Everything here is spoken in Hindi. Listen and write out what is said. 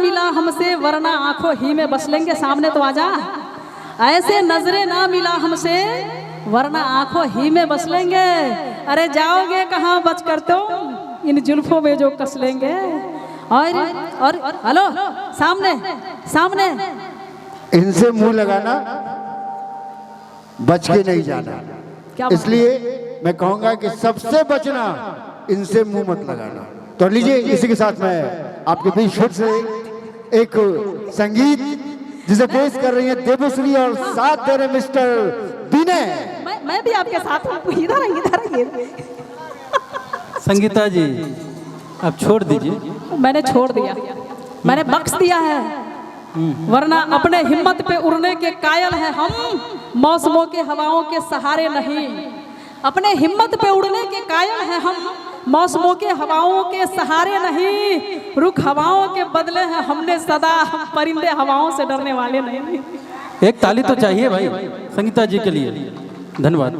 मिला हमसे वरना आंखों ही में बस लेंगे। सामने तो आजा। ऐसे नजरे ना मिला हमसे वरना आंखों ही में बस लेंगे। अरे जाओगे कहाँ बच कर तुम इन जुल्फों में जो कस लेंगे। और हेलो सामने सामने इनसे मुंह लगाना बच के नहीं जाना। इसलिए मैं कहूंगा कि सबसे बचना, इनसे मुंह मत लगाना। तो लीजिए इसी के साथ मैं आपके बीच फिर से एक संगीत जिसे पेश कर रही है देवश्री और साथ दे रहे मिस्टर विनय। मैं भी आपके साथ हूँ। इधर संगीता जी आप छोड़ दीजिए। मैंने छोड़ दिया, मैंने बख्श दिया है। वरना अपने हिम्मत पे उड़ने के कायल हैं हम, मौसमों के हवाओं के सहारे नहीं। अपने हिम्मत पे उड़ने के कायल हैं हम, मौसमों के हवाओं के सहारे नहीं। रुख हवाओं के बदले हैं हमने सदा, हम परिंदे हवाओं से डरने वाले नहीं। एक ताली तो चाहिए भाई संगीता जी के लिए। धन्यवाद।